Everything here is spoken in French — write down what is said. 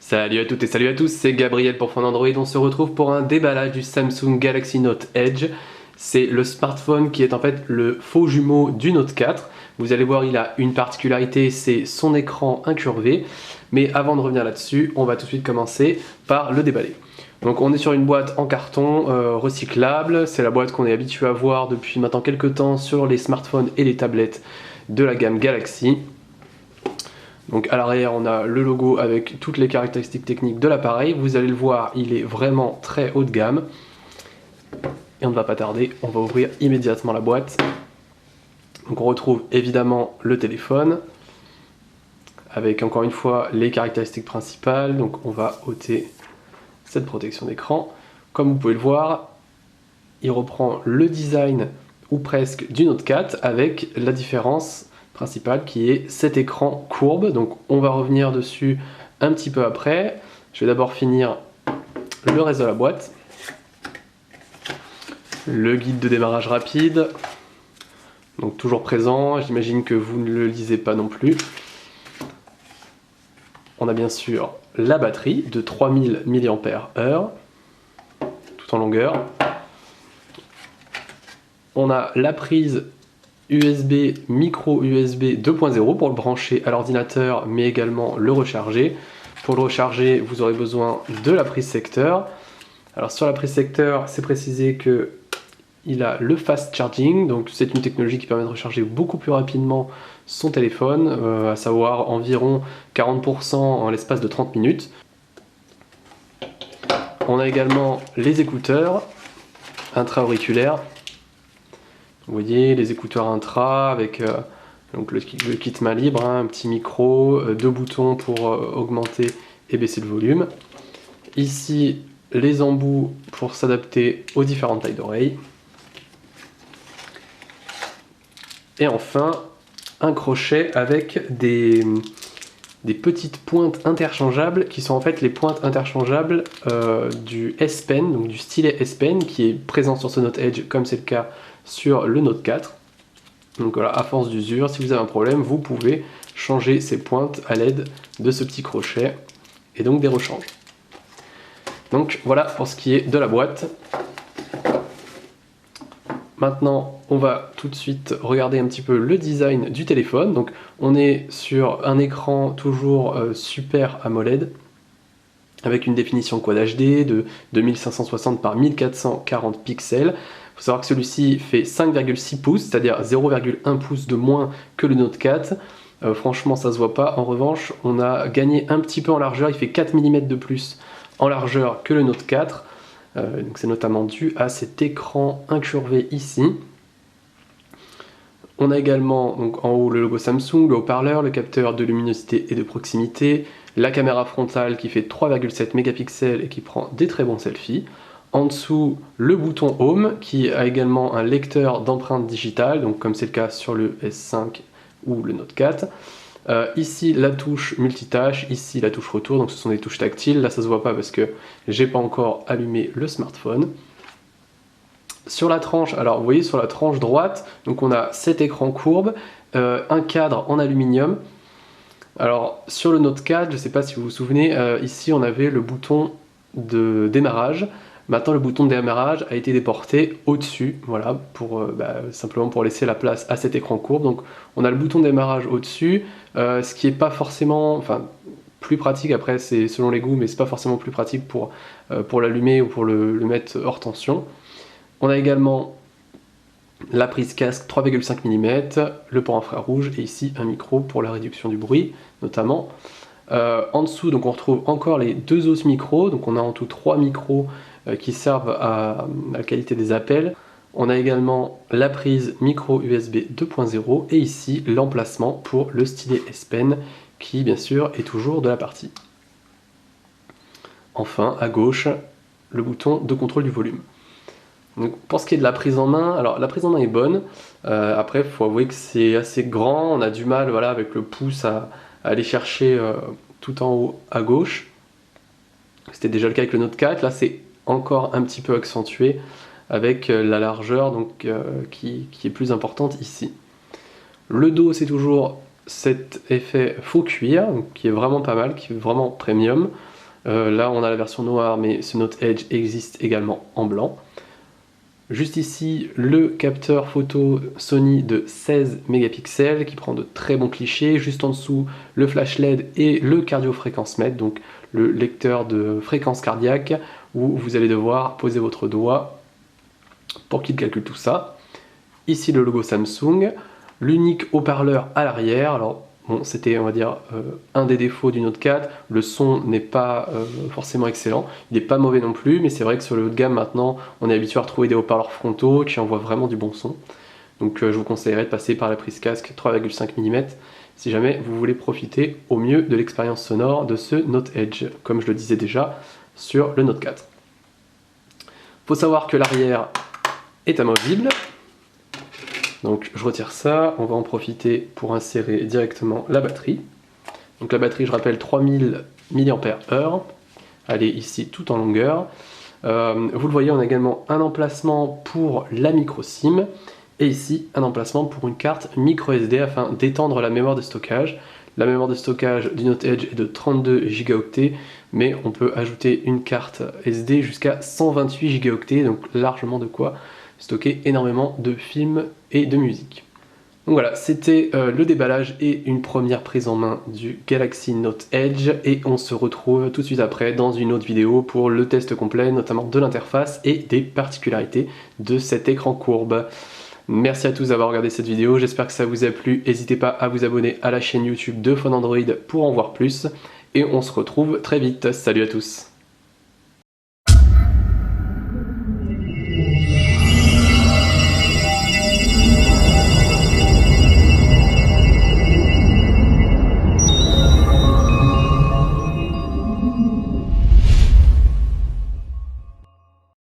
Salut à toutes et salut à tous, c'est Gabriel pour Phone Android. On se retrouve pour un déballage du Samsung Galaxy Note Edge. C'est le smartphone qui est en fait le faux jumeau du Note 4. Vous allez voir, il a une particularité, c'est son écran incurvé. Mais avant de revenir là-dessus, on va tout de suite commencer par le déballer. Donc on est sur une boîte en carton recyclable. C'est la boîte qu'on est habitué à voir depuis maintenant quelques temps sur les smartphones et les tablettes de la gamme Galaxy. Donc à l'arrière on a le logo avec toutes les caractéristiques techniques de l'appareil. Vous allez le voir, il est vraiment très haut de gamme. Et on ne va pas tarder, on va ouvrir immédiatement la boîte. Donc on retrouve évidemment le téléphone, avec encore une fois les caractéristiques principales. Donc on va ôter cette protection d'écran. Comme vous pouvez le voir, il reprend le design ou presque du Note 4 avec la différence principale qui est cet écran courbe. Donc on va revenir dessus un petit peu après. Je vais d'abord finir le reste de la boîte. Le guide de démarrage rapide, donc toujours présent, j'imagine que vous ne le lisez pas non plus. On a bien sûr la batterie de 3000 mAh, tout en longueur. On a la prise USB, micro USB 2.0 pour le brancher à l'ordinateur, mais également le recharger. Pour le recharger, vous aurez besoin de la prise secteur. Alors sur la prise secteur, c'est précisé que il a le fast charging, donc c'est une technologie qui permet de recharger beaucoup plus rapidement son téléphone, à savoir environ 40% en l'espace de 30 minutes. On a également les écouteurs intra-auriculaires. Vous voyez, les écouteurs intra avec donc le kit main libre, hein, un petit micro, deux boutons pour augmenter et baisser le volume. Ici, les embouts pour s'adapter aux différentes tailles d'oreilles. Et enfin, un crochet avec des petites pointes interchangeables qui sont en fait les pointes interchangeables du S Pen, donc du stylet S Pen qui est présent sur ce Note Edge comme c'est le cas sur le Note 4. Donc voilà, à force d'usure, si vous avez un problème, vous pouvez changer ces pointes à l'aide de ce petit crochet et donc des rechanges. Donc voilà pour ce qui est de la boîte. Maintenant, on va tout de suite regarder un petit peu le design du téléphone. Donc, on est sur un écran toujours Super AMOLED avec une définition Quad HD de 2560 par 1440 pixels. Il faut savoir que celui-ci fait 5,6 pouces, c'est-à-dire 0,1 pouce de moins que le Note 4. Franchement, ça se voit pas. En revanche, on a gagné un petit peu en largeur. Il fait 4 mm de plus en largeur que le Note 4. Donc c'est notamment dû à cet écran incurvé ici. On a également donc, en haut le logo Samsung, le haut-parleur, le capteur de luminosité et de proximité, la caméra frontale qui fait 3,7 mégapixels et qui prend des très bons selfies. En dessous, le bouton Home qui a également un lecteur d'empreintes digitales, donc comme c'est le cas sur le S5 ou le Note 4. Ici la touche multitâche, ici la touche retour, donc ce sont des touches tactiles. Là ça se voit pas parce que j'ai pas encore allumé le smartphone. Sur la tranche, alors vous voyez sur la tranche droite, donc on a cet écran courbe, un cadre en aluminium. Alors sur le Note 4, je sais pas si vous vous souvenez, ici on avait le bouton de démarrage. Maintenant le bouton de démarrage a été déporté au-dessus, voilà, simplement pour laisser la place à cet écran courbe. Donc on a le bouton de démarrage au-dessus, ce qui n'est pas forcément, enfin plus pratique, après c'est selon les goûts, mais c'est pas forcément plus pratique pour l'allumer ou pour le mettre hors tension. On a également la prise casque 3,5 mm, le port infrarouge et ici un micro pour la réduction du bruit notamment. En dessous donc on retrouve encore les deux os micros, donc on a en tout 3 micros qui servent à la qualité des appels. On a également la prise micro USB 2.0 et ici l'emplacement pour le stylet S Pen qui bien sûr est toujours de la partie. Enfin à gauche le bouton de contrôle du volume. Donc, pour ce qui est de la prise en main, alors la prise en main est bonne, après il faut avouer que c'est assez grand, on a du mal voilà, avec le pouce à aller chercher tout en haut à gauche. C'était déjà le cas avec le Note 4, là c'est encore un petit peu accentué avec la largeur donc, qui est plus importante ici. Le dos c'est toujours cet effet faux cuir donc, qui est vraiment pas mal, qui est vraiment premium. Là on a la version noire, mais ce Note Edge existe également en blanc. Juste ici, le capteur photo Sony de 16 mégapixels qui prend de très bons clichés. Juste en dessous, le flash LED et le cardiofréquencemètre, donc le lecteur de fréquence cardiaque, où vous allez devoir poser votre doigt pour qu'il calcule tout ça. Ici, le logo Samsung, l'unique haut-parleur à l'arrière. Alors, bon, c'était, on va dire, un des défauts du Note 4. Le son n'est pas forcément excellent. Il n'est pas mauvais non plus, mais c'est vrai que sur le haut de gamme, maintenant, on est habitué à retrouver des haut-parleurs frontaux qui envoient vraiment du bon son. Donc, je vous conseillerais de passer par la prise casque 3,5 mm si jamais vous voulez profiter au mieux de l'expérience sonore de ce Note Edge, comme je le disais déjà sur le Note 4. Il faut savoir que l'arrière est amovible. Donc je retire ça, on va en profiter pour insérer directement la batterie. Donc la batterie, je rappelle, 3000 mAh, elle est ici tout en longueur. Vous le voyez, on a également un emplacement pour la micro SIM, et ici un emplacement pour une carte micro SD afin d'étendre la mémoire de stockage. La mémoire de stockage du Note Edge est de 32 Go, mais on peut ajouter une carte SD jusqu'à 128 Go, donc largement de quoi stocker énormément de films et de musique. Donc voilà, c'était le déballage et une première prise en main du Galaxy Note Edge, et on se retrouve tout de suite après dans une autre vidéo pour le test complet, notamment de l'interface et des particularités de cet écran courbe. Merci à tous d'avoir regardé cette vidéo, j'espère que ça vous a plu. N'hésitez pas à vous abonner à la chaîne YouTube de Phone Android pour en voir plus, et on se retrouve très vite. Salut à tous.